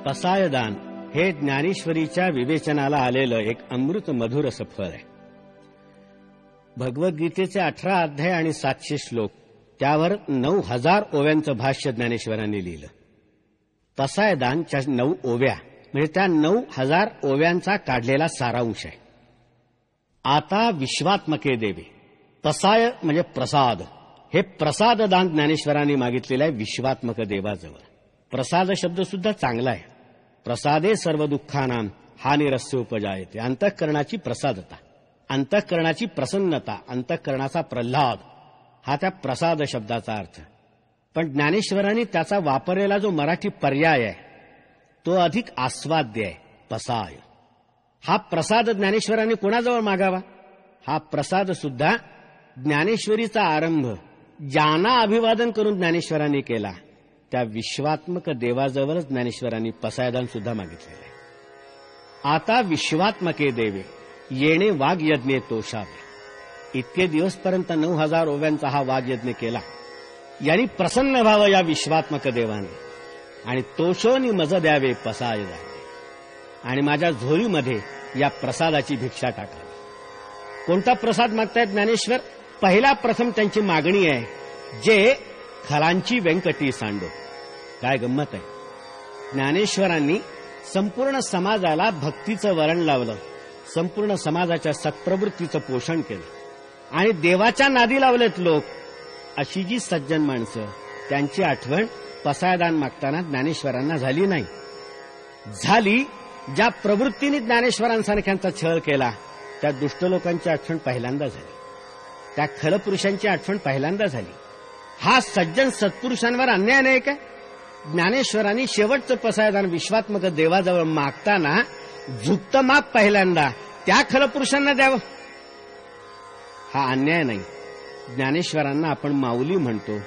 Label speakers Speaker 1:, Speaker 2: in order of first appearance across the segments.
Speaker 1: पसायदान हे ज्ञानेश्वरीच्या विवेचनाला आलेलं एक अमृत मधुर असं फळ आहे. भगवद्गीतेचे 18 अध्याय आणि 700 श्लोक, त्यावर 9000 ओव्यांचं भाष्य ज्ञानेश्वरांनी लिहिलं. पसायदानच्या 9 ओव्या म्हणजे त्या 9000 ओव्यांचा काढलेला सारांश आहे. आता विश्वात्मके देवे, पसाय म्हणजे प्रसाद, हे प्रसाददान ज्ञानेश्वरांनी मागितलेलं आहे विश्वात्मक देवाजवळ. प्रसाद शब्द सुद्धा चांगला आहे. प्रसादे सर्व दुःखानां हानिरस्य उपजायते. अंतःकरणाची प्रसादता, अंतःकरणाची प्रसन्नता, अंतःकरणाचा प्रल्हाद, हा त्या प्रसाद शब्दाचा अर्थ. पण ज्ञानेश्वरांनी त्याचा वापरलेला जो मराठी पर्याय आहे तो अधिक आस्वाद्य आहे, पसाय. हा प्रसाद ज्ञानेश्वरांनी कोणाजवळ मागावा? हा प्रसाद सुद्धा ज्ञानेश्वरीचा आरंभ ज्यांना अभिवादन करून ज्ञानेश्वरांनी केला त्या विश्वात्मक देवाजवळच ज्ञानेश्वरांनी पसायदान सुद्धा मागितलेलं आहे. आता विश्वात्मके देवे येणे वाग्यज्ञे तोषावे. इतके दिवसपर्यंत 9000 ओव्यांचा हा वाग्यज्ञ केला. यांनी प्रसन्न व्हावं या विश्वात्मक देवाने आणि तोषोनी मज द्यावे पसायदाने, आणि माझ्या झोळीमध्ये या प्रसादाची भिक्षा टाकावी. कोणता प्रसाद मागतायत ज्ञानेश्वर? पहिला प्रथम त्यांची मागणी आहे, जे खलांची व्यंकटी सांडो. काय गंमत आहे, ज्ञानेश्वरांनी संपूर्ण समाजाला भक्तीचं वरण लावलं, संपूर्ण समाजाच्या सत्प्रवृत्तीचं पोषण केलं आणि देवाच्या नादी लावलेत लोक. अशी जी सज्जन माणसं, त्यांची आठवण पसायदान मागताना ज्ञानेश्वरांना झाली नाही. झाली ज्या प्रवृत्तीने ज्ञानेश्वरांसारख्यांचा छळ केला त्या दुष्ट लोकांची आठवण पहिल्यांदा झाली, त्या खलपुरुषांची आठवण पहिल्यांदा झाली. हा सज्जन सत्पुरुषांवर अन्याय नाही काय? ज्ञानेश्वरांनी शेवटचं पसायदान विश्वात्मक देवाजवळ मागताना झुकतं माप पहिल्यांदा त्या खलपुरुषांना द्यावं, हा अन्याय नाही. ज्ञानेश्वरांना आपण माऊली म्हणतो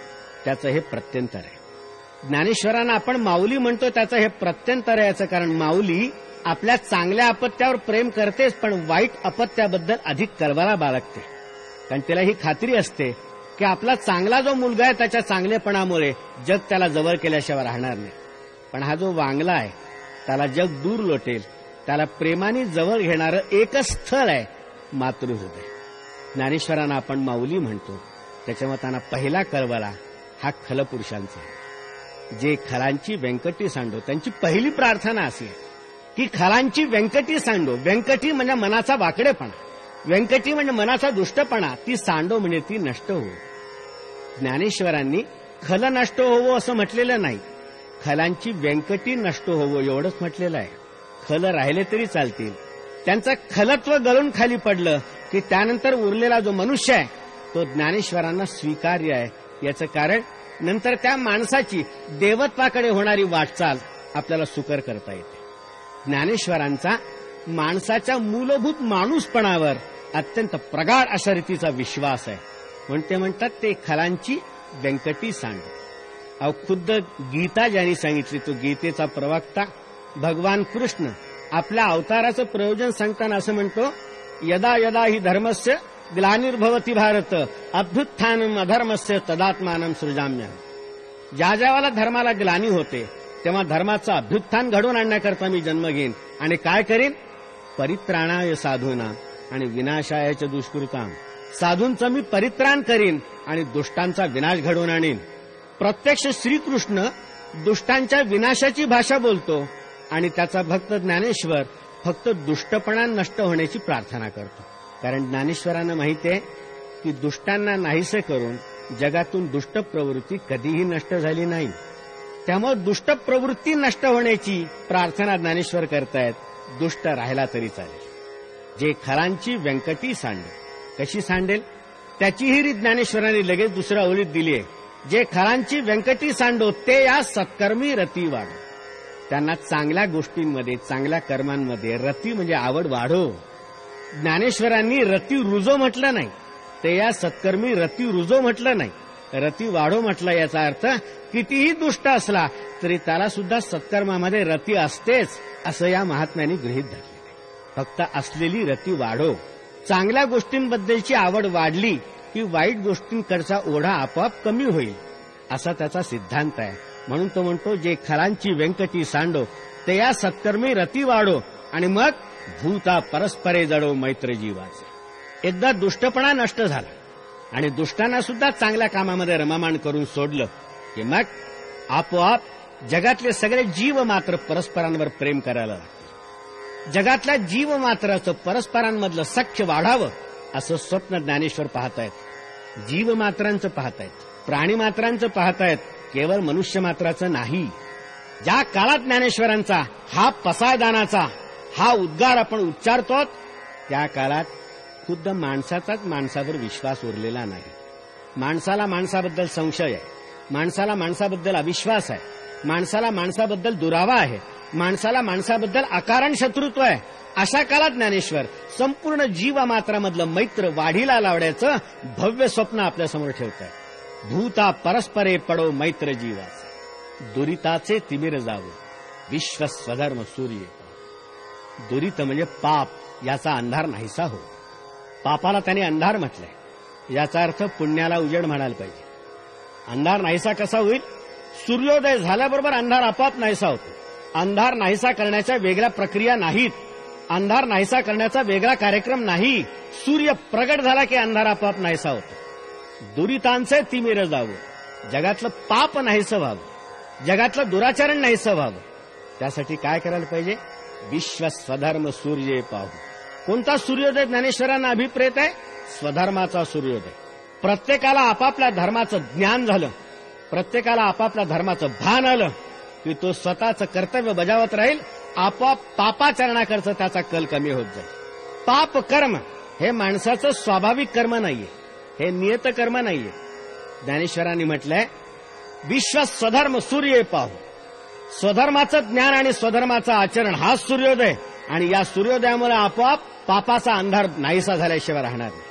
Speaker 1: त्याचं हे प्रत्यंतर आहे. ज्ञानेश्वरांना आपण माऊली म्हणतो त्याचं हे प्रत्यंतर आहे. याचं कारण माऊली आपल्या चांगल्या अपत्यावर प्रेम करतेच, पण वाईट अपत्याबद्दल अधिक कळवळा बाळगते. कारण तिला ही खात्री असते की आपला चांगला जो मुलगा आहे त्याच्या चांगलेपणामुळे जग त्याला जवळ केल्याशिवाय राहणार नाही. पण हा जो वांगला आहे त्याला जग दूर लोटेल. त्याला प्रेमाने जवळ घेणारं एकच स्थळ आहे, मातृहृदय. ज्ञानेश्वरांना आपण माऊली म्हणतो त्याच्यामुळे त्यांना पहिला कळवळा हा खलपुरुषांचा आहे, जे खलांची व्यंकटी सांडो. त्यांची पहिली प्रार्थना अशी आहे की खलांची व्यंकटी सांडो. व्यंकटी म्हणजे मनाचा वाकडेपणा, व्यंकटी म्हणजे मनाचा दुष्टपणा, ती सांडो म्हणजे ती नष्ट हो. ज्ञानेश्वरांनी खल नष्ट होवो असं म्हटलेलं नाही, खलांची व्यंकटी नष्ट होवो एवढंच म्हटलेलं आहे. खल राहिले तरी चालतील. त्यांचं खलत्व गळून खाली पडलं की त्यानंतर उरलेला जो मनुष्य आहे तो ज्ञानेश्वरांना स्वीकार्य आहे. याचं कारण नंतर त्या माणसाची देवत्वाकडे होणारी वाटचाल आपल्याला सुकर करता येते. ज्ञानेश्वरांचा माणसाच्या मूलभूत माणूसपणावर अत्यंत प्रगाढ अशा रीतीचा विश्वास आहे. म्हणून ते म्हणतात ते खलांची व्यंकटी सांड. अहो खुद्द गीता ज्यांनी सांगितली तो गीतेचा प्रवक्ता भगवान कृष्ण आपल्या अवताराचं प्रयोजन सांगताना असं म्हणतो, यदा यदा ही धर्मस्य ग्लानिर्भवती भारत अभ्युत्थानम अधर्मस्य तदात्मानं सृजाम्यहम्. ज्या ज्यावेळेला धर्माला ग्लानी होते तेव्हा धर्माचं अभ्युत्थान घडवून आणण्याकरता मी जन्म घेईन आणि काय करीन? परित्राणाय साधूना आणि विनाशाय च दुष्कृताम. साधूंचं मी परित्राण करीन आणि दुष्टांचा विनाश घडवून आणीन. प्रत्यक्ष श्रीकृष्ण दुष्टांच्या विनाशाची भाषा बोलतो आणि त्याचा भक्त ज्ञानेश्वर फक्त दुष्टपणा नष्ट होण्याची प्रार्थना करतो. कारण ज्ञानेश्वरांना माहिती आहे की दुष्टांना नाहीसे करून जगातून दुष्ट प्रवृत्ती कधीही नष्ट झाली नाही. त्यामुळे दुष्ट प्रवृत्ती नष्ट होण्याची प्रार्थना ज्ञानेश्वर करतायत. दुष्ट राहिला तरी चालेल. जे खलांची व्यंकटी सांडेल, कशी सांडेल त्याचीही रीत ज्ञानेश्वरांनी लगेच दुसऱ्या ओळीत दिली आहे. जे खलांची व्यंकटी सांडो ते या सत्कर्मी रती वाढो. त्यांना चांगल्या गोष्टींमध्ये, चांगल्या कर्मांमध्ये रती म्हणजे आवड वाढो. ज्ञानेश्वरांनी रती रुजो म्हटलं नाही, ते या सत्कर्मी रती रुजो म्हटलं नाही, रती वाढो म्हटलं. याचा अर्थ कितीही दुष्ट असला तरी त्याला सुद्धा सत्कर्मामध्ये रती असतेच असं या महात्म्यांनी गृहीत धरले. फक्त असलेली रती वाढो. चांगल्या गोष्टींबद्दलची आवड वाढली की वाईट गोष्टींकडचा ओढा आपोआप कमी होईल असा त्याचा सिद्धांत आहे. म्हणून तो म्हणतो जे खलांची व्यंकटी सांडो ते या सत्कर्मी रती वाढो आणि मग भूता परस्परे जडो मैत्र जीवाचे. एकदा दुष्टपणा नष्ट झाला आणि दुष्टांना सुद्धा चांगल्या कामामध्ये रममाण करून सोडलं की मग आपोआप जगातले सगळे जीव मात्र परस्परांवर प्रेम करायला लागतील. जगातल्या जीव मात्राचं परस्परांमधलं सख्य वाढावं असं स्वप्न ज्ञानेश्वर पाहतायत. जीव मात्रांचं पाहतायत, प्राणी मात्रांचं पाहतायत, केवळ मनुष्य मात्राचं नाही. ज्या काळात ज्ञानेश्वरांचा हा पसायदानाचा हा उद्गार आपण उच्चारतो त्या काळात खुद्द माणसाचाच माणसावर विश्वास उरलेला नाही. माणसाला माणसाबद्दल संशय आहे, माणसाला माणसाबद्दल अविश्वास आहे, माणसाला माणसाबद्दल दुरावा आहे, माणसाला माणसाबद्दल अकारण शत्रुत्व आहे. अशा काळात ज्ञानेश्वर संपूर्ण जीवमात्रामधलं मैत्र वाढीला लावण्याचं भव्य स्वप्न आपल्यासमोर ठेवत आहे. भूता परस्परे पडो मैत्र जीवाचे, दुरिताचे तिमिर जावो विश्व स्वधर्म सूर्य. दुरित म्हणजे पाप, याचा अंधार नाहीसा हो. पापाला त्याने अंधार म्हटलंय, याचा अर्थ पुण्याला उजेड म्हणायला पाहिजे. अंधार नाहीसा कसा होईल? सूर्योदय झाल्याबरोबर अंधार आपोआप नाहीसा होतो. अंधार नाहीसा करण्याच्या वेगळ्या प्रक्रिया नाहीत, अंधार नाहीसा करण्याचा वेगळा कार्यक्रम नाही. सूर्य प्रगट झाला की अंधार आपोआप नाहीसा होतो. दुरितांचे तिमिर जावं, जगातलं पाप नाहीसं व्हावं, जगातलं दुराचरण नाहीसं व्हावं, त्यासाठी काय करायला पाहिजे? विश्व स्वधर्म सूर्य पाहू. कोणता सूर्योदय ज्ञानेश्वरांना अभिप्रेत आहे? स्वधर्माचा सूर्योदय. प्रत्येकाला आपापल्या धर्माचं ज्ञान झालं, प्रत्येकाला आपापल्या धर्माचं भान आलं की तो स्वतःचं कर्तव्य बजावत राहील. आपोआप पापाचरणाकडचं त्याचा कल कमी होत जाईल. पाप कर्म हे माणसाचं स्वाभाविक कर्म नाहीये, हे नियत कर्म नाहीये. ज्ञानेश्वरांनी म्हटलंय विश्व स्वधर्म सूर्य पाहू. स्वधर्माचं ज्ञान आणि स्वधर्माचं आचरण हा सूर्योदय, आणि या सूर्योदयामुळे आपोआप पापाचा अंधार नाहीसा झाल्याशिवाय राहणार नाही.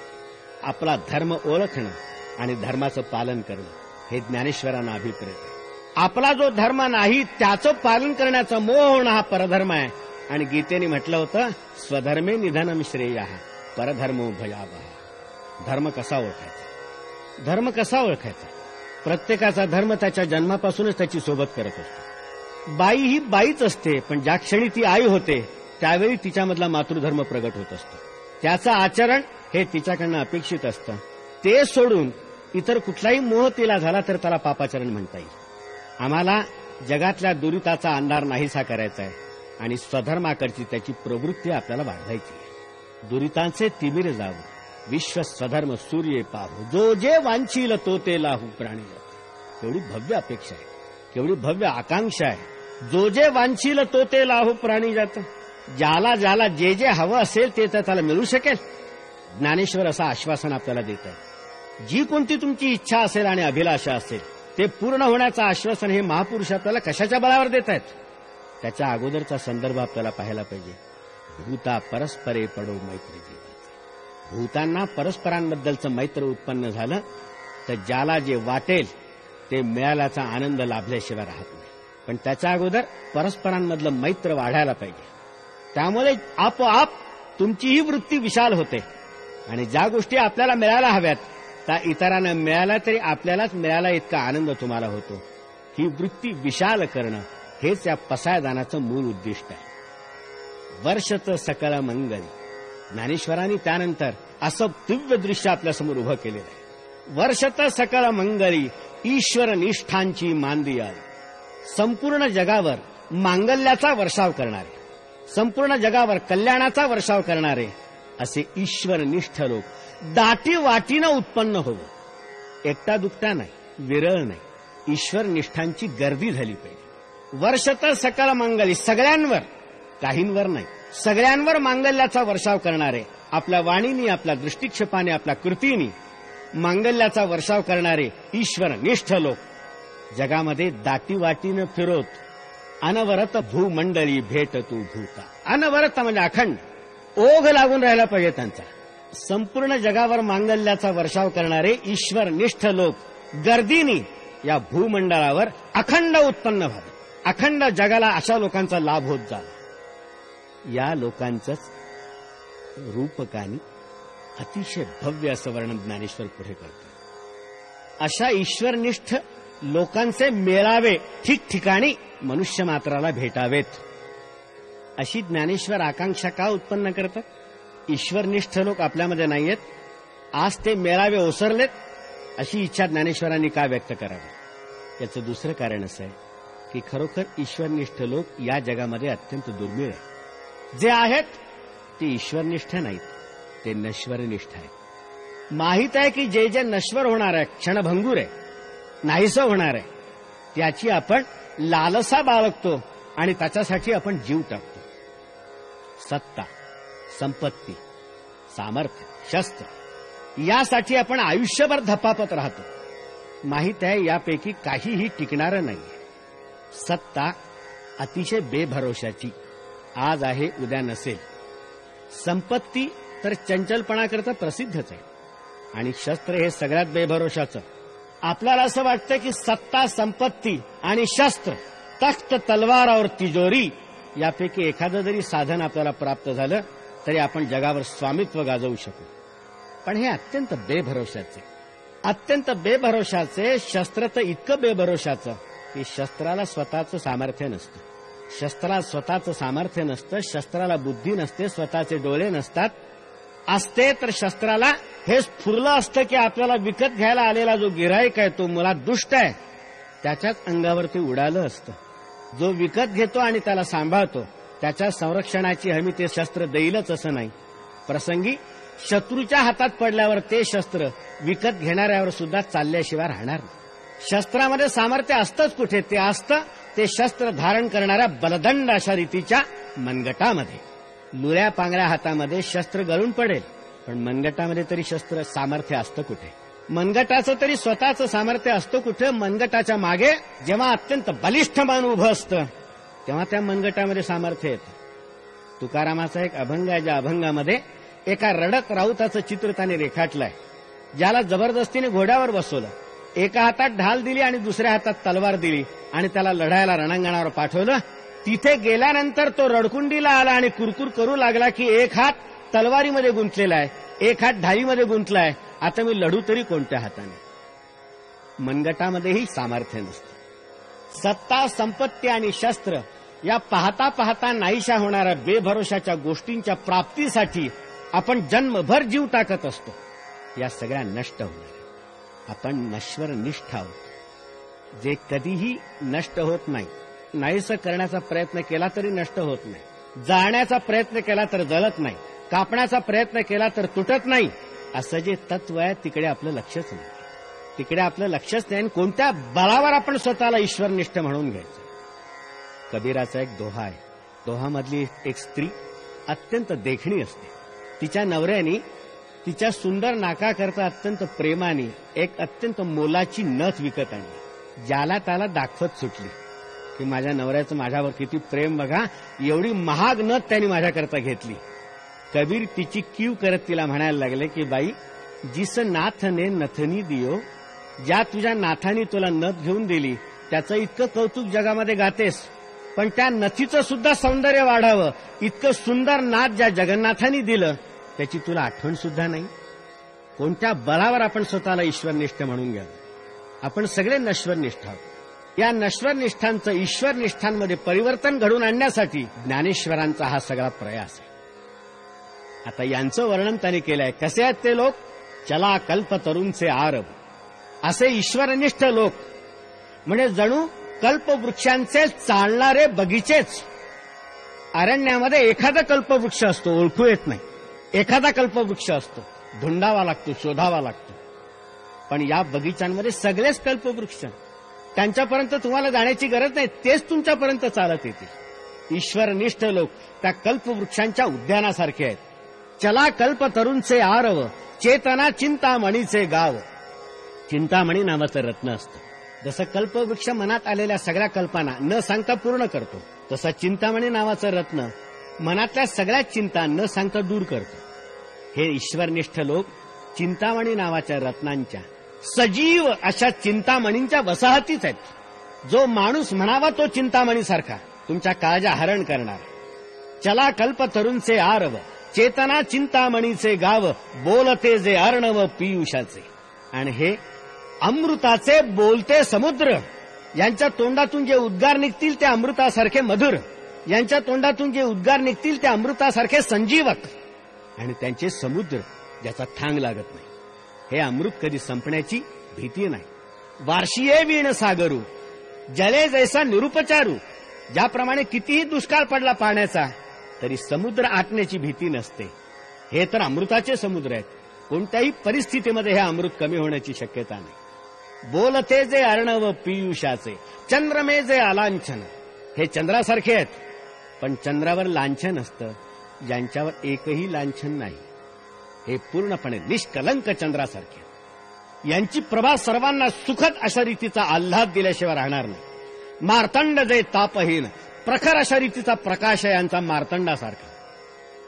Speaker 1: आपला धर्म ओळखणं आणि धर्माचं पालन करणं हे ज्ञानेश्वरांना अभिप्रेत आहे. आपला जो धर्म नाही त्याचं पालन करण्याचा मोह होणं हा परधर्म आहे. आणि गीतेने म्हटलं होतं स्वधर्मे निधनम श्रेयः परधर्मो भयावह. धर्म कसा ओळखायचा? धर्म कसा ओळखायचा? प्रत्येकाचा धर्म त्याच्या जन्मापासूनच त्याची सोबत करत असतो. बाई ही बाईच असते, पण ज्या क्षणी ती आई होते त्यावेळी तिच्यामधला मातृधर्म प्रगट होत असतो. त्याचं आचरण हे तिच्याकडनं अपेक्षित असतं. ते सोडून इतर कुठलाही मोह तिला झाला तर त्याला पापाचरण म्हणता येईल. आम्हाला जगातल्या दुरिताचा अंधार नाहीसा करायचा आहे आणि स्वधर्माकडची त्याची प्रवृत्ती आपल्याला वाढवायची आहे. दुरितांचे तिमिर जावं विश्व स्वधर्म सूर्य पाहू, जो जे वांछील तो ते लाहू प्राणी. केवढी भव्य अपेक्षा आहे, केवढी भव्य आकांक्षा आहे. जो जे वांछील तो ते लाहू प्राणी जात. ज्याला ज्याला जे जे हवं असेल ते त्याला मिळू शकेल. ज्ञानेश्वर असं आश्वासन आपल्याला देत आहे. जी कोणती तुमची इच्छा असेल आणि अभिलाषा असेल ते पूर्ण होण्याचं आश्वासन हे महापुरुष आपल्याला कशाच्या बळावर देत आहेत? त्याच्या अगोदरचा संदर्भ आपल्याला पाहायला पाहिजे. भूता परस्परे पडो मैत्री जीवाचे. भूतांना परस्परांबद्दलचं मैत्र उत्पन्न झालं तर ज्याला जे वाटेल ते मिळाल्याचा आनंद लाभल्याशिवाय राहत नाही. पण त्याच्या अगोदर परस्परांमधलं मैत्र वाढायला पाहिजे. त्यामुळे आपोआप तुमचीही वृत्ती विशाल होते आणि ज्या गोष्टी आपल्याला मिळायला हव्यात त्या इतरांना मिळाल्या तरी आपल्यालाच मिळाला इतका आनंद तुम्हाला होतो. ही वृत्ती विशाल करणं हेच या पसायदानाचं मूळ उद्दिष्ट आहे. वर्षच सकळ मंगल. ज्ञानेश्वरांनी त्यानंतर असं दिव्य दृश्य आपल्यासमोर उभं केलेलं आहे. वर्षत सकळ मंगली ईश्वर निष्ठांची मांदी आली. संपूर्ण जगावर मांगल्याचा वर्षाव करणारे, संपूर्ण जगावर कल्याणाचा वर्षाव करणारे असे ईश्वरनिष्ठ लोक दाटी वाटीनं उत्पन्न होवं. एकटा दुकटा नाही, विरळ नाही, ईश्वरनिष्ठांची गर्दी झाली पाहिजे. वर्षत सकळ मंगली, सगळ्यांवर, काहींवर नाही, सगळ्यांवर मांगल्याचा वर्षाव करणारे, आपल्या वाणीनी, आपल्या दृष्टिक्षेपाने, आपल्या कृतीनी मांगल्याचा वर्षाव करणारे ईश्वरनिष्ठ लोक जगामध्ये दाटी वाटीनं फिरोत. अनवरत भूमंडळी भेट तू भूता. अनवरत म्हणजे अखंड, ओघ लागून राहिला पाहिजे त्यांचा. संपूर्ण जगावर मांगल्याचा वर्षाव करणारे ईश्वरनिष्ठ लोक गर्दीनी या भूमंडळावर अखंड उत्पन्न व्हावे. अखंड जगाला अशा लोकांचा लाभ होत जावा. या लोकांचंच रूपकानी अतिशय भव्य असं वर्णन ज्ञानेश्वर पुढे करतो. अशा ईश्वरनिष्ठ लोकांचे मेळावे ठिकठिकाणी मनुष्य मात्राला भेटावेत. अशी ज्ञानेश्वर आकांक्षा का उत्पन्न करतात? ईश्वरनिष्ठ लोक आपल्यामध्ये नाहीयेत, आज ते मेळावे ओसरलेत, अशी इच्छा ज्ञानेश्वरांनी का व्यक्त करावी? याचं दुसरं कारण असं आहे की खरोखर ईश्वरनिष्ठ लोक या जगामध्ये अत्यंत दुर्मिळ आहेत. जे आहेत ते ईश्वरनिष्ठ नाहीत, ते नश्वरनिष्ठ आहेत. माहीत आहे की जे जे नश्वर होणार आहे, क्षणभंगूर आहे, नाहीसं होणार आहे, त्याची आपण लालसा बाळगतो आणि त्याच्यासाठी आपण जीव टाकतो. सत्ता, संपत्ती, सामर्थ्य, शस्त्र यासाठी आपण आयुष्यभर धपापत राहतो. माहीत आहे यापैकी काहीही टिकणारं नाहीये. सत्ता अतिशय बेभरोशाची, आज आहे उद्या नसेल. संपत्ती तर चंचलपणाकरता प्रसिद्धच आहे, आणि शस्त्र हे सगळ्यात बेभरोशाचं. आपल्याला असं वाटतं की सत्ता, संपत्ती आणि शस्त्र, तख्त, तलवार और तिजोरी यापैकी एखादं जरी साधन आपल्याला प्राप्त झालं तरी आपण जगावर स्वामित्व गाजवू शकू. पण हे अत्यंत बेभरोशाचे, अत्यंत बेभरोशाचे. शस्त्र तर इतकं बेभरोशाचं की शस्त्राला स्वतःचं सामर्थ्य नसतं. शस्त्राला स्वतःचं सामर्थ्य नसतं, शस्त्राला बुद्धी नसते, स्वतःचे डोळे नसतात. असते तर शस्त्राला हे स्फुरलं असतं की आपल्याला विकत घ्यायला आलेला जो गिऱ्हाईक आहे तो मुळात दुष्ट आहे, त्याच्याच अंगावर ते उडालं असतं. जो विकत घेतो आणि त्याला सांभाळतो त्याच्या संरक्षणाची हमी ते शस्त्र देईलच असं नाही. प्रसंगी शत्रूच्या हातात पडल्यावर ते शस्त्र विकत घेणाऱ्यावर सुद्धा चालल्याशिवाय राहणार नाही. शस्त्रामध्ये सामर्थ्य असतंच कुठे? ते असतं ते शस्त्र धारण करणाऱ्या बलदंड अशा रीतीच्या मनगटामध्ये. लुऱ्या पांगऱ्या हातामध्ये शस्त्र गळून पडेल, पण मनगटामध्ये तरी शस्त्र सामर्थ्य असतं कुठे? मनगटाचं तरी स्वतःचं सामर्थ्य असतं कुठे? मनगटाच्या मागे जेव्हा अत्यंत बलिष्ठ मन उभं असतं तेव्हा त्या मनगटामध्ये सामर्थ्य येतं. तुकारामाचा एक अभंग आहे, ज्या अभंगामध्ये एका रडत राऊताचं चित्र त्याने रेखाटलंय, ज्याला जबरदस्तीने घोड्यावर बसवलं, एका हातात ढाल दिली आणि दुसऱ्या हातात तलवार दिली आणि त्याला लढायला रणांगणावर पाठवलं. तिथे गेल्यानंतर तो रडकुंडीला आला आणि कुरकुर करू लागला की एक हात तलवारीमध्ये गुंतलेला आहे, एक हात ढालीमध्ये गुंतलाय, आता मी लढू तरी कोणत्या हाताने? मनगटामध्येही सामर्थ्य नसतं. सत्ता, संपत्ती आणि शस्त्र या पाहता पाहता नाहीशा होणाऱ्या बेभरोशाच्या गोष्टींच्या प्राप्तीसाठी आपण जन्मभर जीव टाकत असतो. या सगळ्या नष्ट होणार. आपण नश्वरनिष्ठ आहोत, जे कधीही नष्ट होत नाही. नाहीसं करण्याचा प्रयत्न केला तरी नष्ट होत नाही, जाळण्याचा प्रयत्न केला तर जळत नाही, कापण्याचा प्रयत्न केला तर तुटत नाही. असं जे तत्व आहे तिकडे आपलं लक्षच नाही, तिकडे आपलं लक्षच नाही. आणि कोणत्या बळावर आपण स्वतःला ईश्वरनिष्ठ म्हणून घ्यायचं? कबीराचा एक दोहा आहे. दोहामधली एक स्त्री अत्यंत देखणी असते. तिच्या नवऱ्याने तिच्या सुंदर नाकाकरता अत्यंत प्रेमाने एक अत्यंत मोलाची नथ विकत आणली. ज्याला त्याला दाखवत सुटली की माझ्या नवऱ्याचं माझ्यावर किती प्रेम बघा, एवढी महाग नथ त्यांनी माझ्याकरता घेतली. कबीर तिची कीव करत तिला म्हणायला लागले की बाई, जिस नाथने नथनी दियो, ज्या तुझ्या नाथाने तुला नथ घेऊन दिली त्याचं इतकं कौतुक जगामध्ये गातेस, पण त्या नथीचं सुद्धा सौंदर्य वाढावं इतकं सुंदर नाथ ज्या जगन्नाथांनी दिलं त्याची तुला आठवण सुद्धा नाही. कोणत्या बळावर आपण स्वतःला ईश्वरनिष्ठ म्हणून घ्यावं? आपण सगळे नश्वरनिष्ठ आहोत. या नश्वरनिष्ठांचं ईश्वरनिष्ठांमध्ये परिवर्तन घडवून आणण्यासाठी ज्ञानेश्वरांचा हा सगळा प्रयास आहे. आता यांचं वर्णन त्यांनी केलंय. कसे आहेत ते लोक? चला कल्पतरूंचे आरब. असे ईश्वरनिष्ठ लोक म्हणजे जणू कल्पवृक्षांचे चालणारे बगीचेच. अरण्यामध्ये एखादा कल्पवृक्ष असतो, ओळखू येत नाही. एखादा कल्पवृक्ष असतो, धुंडावा लागतो, शोधावा लागतो. पण या बगीचांमध्ये सगळेच कल्पवृक्ष, त्यांच्यापर्यंत तुम्हाला जाण्याची गरज नाही, तेच तुमच्यापर्यंत चालत येतील. ईश्वरनिष्ठ लोक त्या कल्पवृक्षांच्या उद्यानासारखे आहेत. चला कल्पतरूंचे आरव, चेतना चिंतामणीचे गाव. चिंतामणी नावाचं रत्न असतं. जसं कल्पवृक्ष मनात आलेल्या सगळ्या कल्पना न सांगता पूर्ण करतो, तसं चिंतामणी नावाचं रत्न मनातल्या सगळ्या चिंता न सांगता दूर करतो. हे ईश्वरनिष्ठ लोक चिंतामणी नावाच्या रत्नांच्या, सजीव अशा चिंतामणींच्या वसाहतीच आहेत. जो माणूस म्हणावा तो चिंतामणीसारखा तुमच्या काळजा हरण करणार. चला कल्पतरूंचे आरव, चेतना चिंतामणीचे गाव, बोलते जे अर्णव पियुषाचे. आणि हे अमृताचे बोलते समुद्र, यांच्या तोंडातून जे उद्गार निघतील ते अमृतासारखे मधुर. यांच्या तोंडातून जे उद्गार निघतील ते अमृतासारखे संजीवक, आणि त्यांचे समुद्र ज्याचा थांग लागत नाही. हे अमृत कधी संपण्याची भीती नाही. वार्षिये वीण सागरू जले जैसा निरुपचारू. ज्याप्रमाणे कितीही दुष्काळ पडला पाण्याचा तरी समुद्र आटण्याची भीती नसते. हे तर अमृताचे समुद्र आहेत. कोणत्याही परिस्थितीमध्ये हे अमृत कमी होण्याची शक्यता नाही. बोलते जे अर्णव पियुषाचे चंद्रमे जे अलांछन. हे चंद्रासारखे आहेत, पण चंद्रावर लांछन असतं, ज्यांच्यावर एकही लांछन नाही. हे पूर्णपणे निष्कलंक चंद्रासारखे. यांची प्रभा सर्वांना सुखद अशा रीतीचा आल्हाद दिल्याशिवाय राहणार नाही. मार्तंड जे तापहीन प्रखर अशा रीतीचा प्रकाश आहे यांचा मार्तंडासारखा.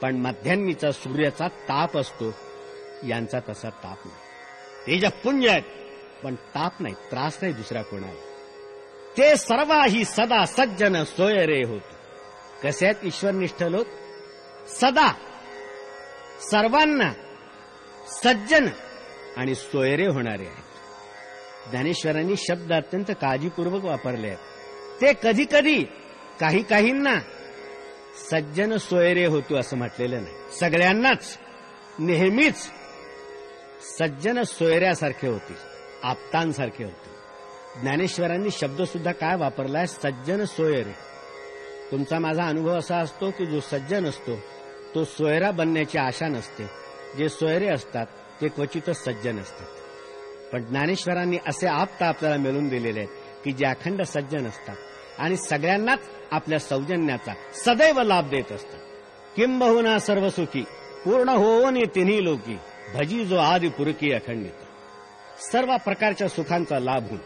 Speaker 1: पण मध्यान्नीचा सूर्याचा ताप असतो, यांचा तसा ताप नाही. तेजपुंज आहेत, पण ताप नाही, त्रास नाही दुसरा कोणाला. ते सर्वाही सदा सज्जन सोयरे होत. कसे आहेत ईश्वरनिष्ठ लोक? सदा सर्वांना सज्जन आणि सोयरे होणारे आहेत. ज्ञानेश्वरांनी शब्द अत्यंत काळजीपूर्वक वापरले आहेत. ते कधी कधी काही काहींना सज्जन सोयरे होतो असं म्हटलेलं नाही. सगळ्यांनाच नेहमीच सज्जन सोयऱ्यासारखे होतील, आप्तांसारखे होतील. ज्ञानेश्वरांनी शब्द सुद्धा काय वापरलाय? सज्जन सोयरे. तुमचा माझा अनुभव असा असतो की जो सज्जन असतो तो सोयरा बनण्याची आशा नसते. जे सोयरे असतात ते क्वचितच सज्जन असतात. पण ज्ञानेश्वरांनी असे आप्त आपल्याला मिळवून दिलेले आहेत की जे अखंड सज्जन असतात आणि सगळ्यांनाच आपल्या सौजन्याचा सदैव लाभ देत असतात. किंबहुना सर्वसुखी पूर्ण होऊन तिन्ही लोकी भजी जो आदि पुरकी अखंडित. सर्व प्रकारच्या सुखांचा लाभ होऊन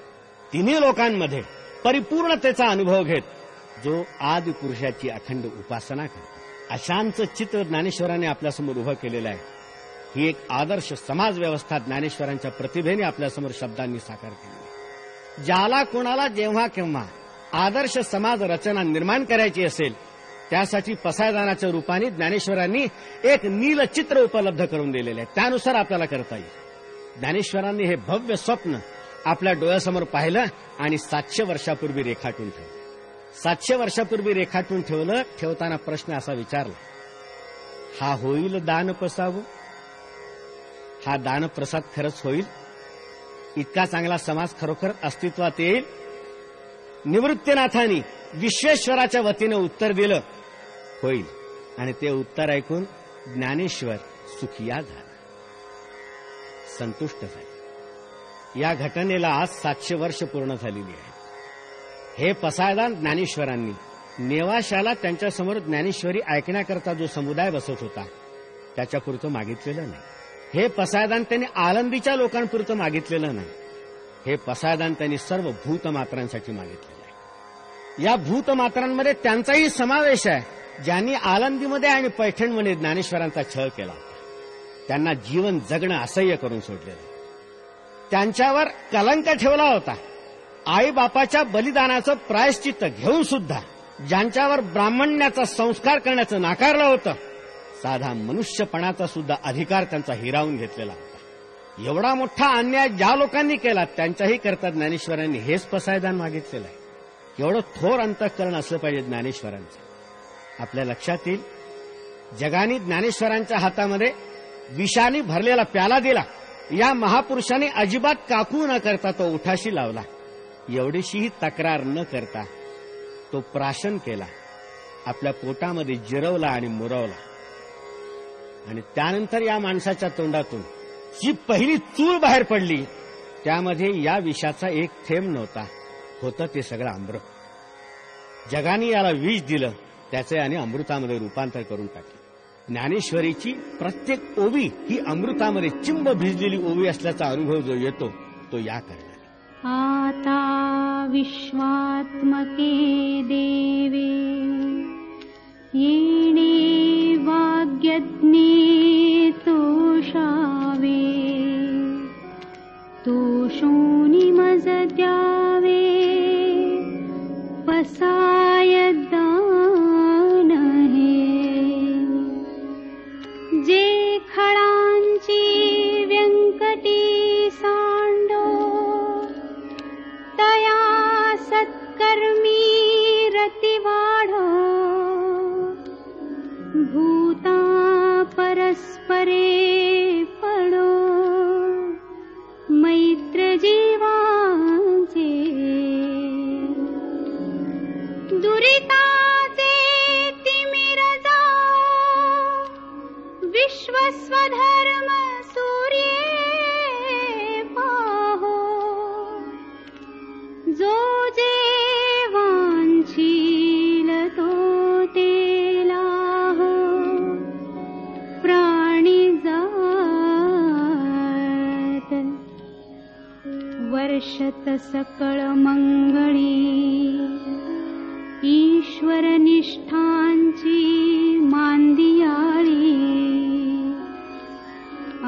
Speaker 1: तिन्ही लोकांमध्ये परिपूर्णतेचा अनुभव घेत जो आदि पुरुषाची अखंड उपासना करतो. अशांचं चित्र ज्ञानेश्वरांनी आपल्यासमोर उभं केलेलं आहे. ही एक आदर्श समाज व्यवस्था ज्ञानेश्वरांच्या प्रतिभेने आपल्यासमोर शब्दांनी साकार केली. ज्याला कोणाला जेव्हा केव्हा आदर्श समाज रचना निर्माण करायची असेल त्यासाठी पसायदानाच्या रूपाने ज्ञानेश्वरांनी एक नीलचित्र उपलब्ध करून दिलेले आहे. त्यानुसार आपल्याला करता येईल. ज्ञानेश्वरांनी हे भव्य स्वप्न आपल्या डोळ्यासमोर पाहिलं आणि 700 वर्षापूर्वी रेखाटून ठेवलं. 700 वर्षापूर्वी रेखाटून ठेवलं. ठेवताना प्रश्न असा विचारला, हा होईल दान पसावं? हा दानप्रसाद खरंच होईल? इतका चांगला समाज खरोखर अस्तित्वात येईल? निवृत्तीनाथांनी विश्वेश्वराच्या वतीनं उत्तर दिलं, होईल. आणि ते उत्तर ऐकून ज्ञानेश्वर सुखिया झाला, संतुष्ट झाले. या घटनेला आज 700 वर्ष पूर्ण झालेली आहेत. हे पसायदान ज्ञानेश्वरांनी नेवाशाला त्यांच्यासमोर ज्ञानेश्वरी ऐकण्याकरता जो समुदाय बसत होता त्याच्यापुरतं मागितलेलं नाही. हे पसायदान त्यांनी आळंदीच्या लोकांपुरतं मागितलेलं नाही. हे पसायदान त्यांनी सर्व भूतमात्रांसाठी मागितलेलं आहे. या भूतमात्रांमध्ये त्यांचाही समावेश आहे, ज्यांनी आळंदीमध्ये आणि पैठणमध्ये ज्ञानेश्वरांचा छळ केला होता. त्यांना जीवन जगणं असह्य करून सोडलेलं. त्यांच्यावर कलंक ठेवला होता. आईबापाच्या बलिदानाचं प्रायश्चित्त घेऊन सुद्धा ज्यांच्यावर ब्राह्मण्याचा संस्कार करण्याचं नाकारलं होतं, साधा मनुष्यपणाचा सुद्धा अधिकार त्यांचा हिरावून घेतलेला होता. एवढा मोठा अन्याय ज्या लोकांनी केला त्यांच्याही करता ज्ञानेश्वरांनी हेच पसायदान मागितलेलं आहे. एवढं थोर अंतःकरण असलं पाहिजे ज्ञानेश्वरांचं. आपल्या लक्षात येईल, जगाने ज्ञानेश्वरांच्या हातामध्ये विषाने भरलेला प्याला दिला. या महापुरुषांनी अजिबात काकू न करता तो उठाशी लावला. एवढीशीही तक्रार न करता तो प्राशन केला, आपल्या पोटामध्ये जिरवला आणि मुरवला. आणि त्यानंतर या माणसाच्या तोंडातून जी पहिली चूळ बाहेर पडली त्यामध्ये या विषाचा एक थेंब नव्हता. होतं ते सगळं अमृत. जगाने याला विष दिलं, त्याचे आणि अमृतामध्ये रूपांतर करून टाकले. ज्ञानेश्वरीची प्रत्येक ओवी ही अमृतामध्ये चिंब भिजलेली ओवी असल्याचा अनुभव जो येतो तो या करण्याने.
Speaker 2: आता विश्वात्मके देवे येणे वाग्यज्ञे तोषावे तोषोनी मज द्यावे पसाय दान हे जे खळांची व्यंकटी सांडो तया सत्कर्मी रती वाढो वर्षत सकळ मंगळी ईश्वर निष्ठांची मांदियाळी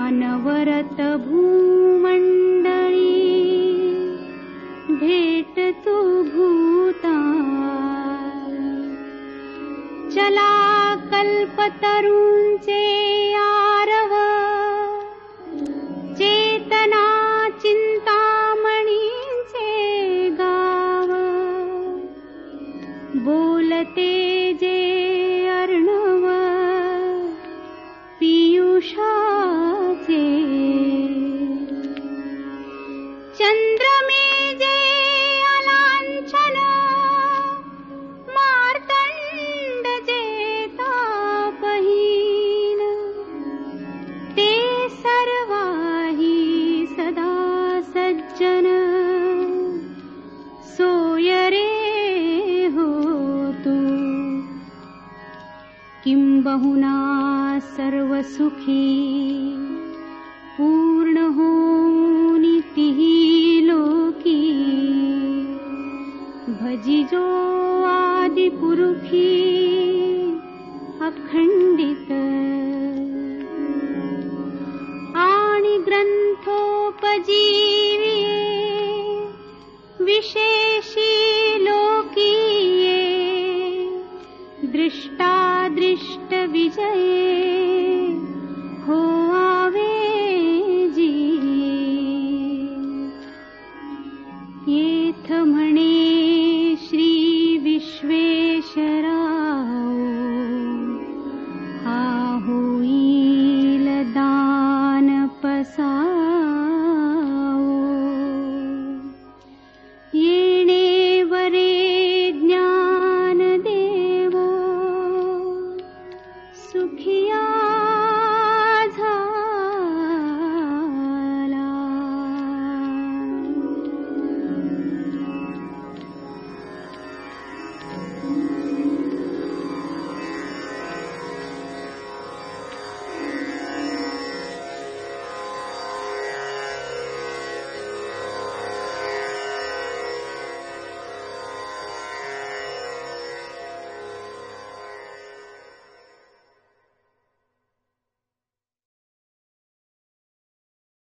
Speaker 2: अनवरत भूमंडळी भेट तू भूता चला कल्पतरूंचे आरव चेतना चिंतामणींचे गाव बोलते जे अर्णव पियुषाचे चंद्रमे जे अलांछन मार्तंड जे तापहीन ते सर्वाही सदा सज्जन सोय रे हो तू किंबहुना सर्व सुखी पूर्ण होनी तिही लोकी भजिजो आदि पुरुखी अखंडित आणि ग्रंथोपजीवी विशेषी लोकीये दृष्टादृष्ट विजये हो आवे जी येथ म्हणे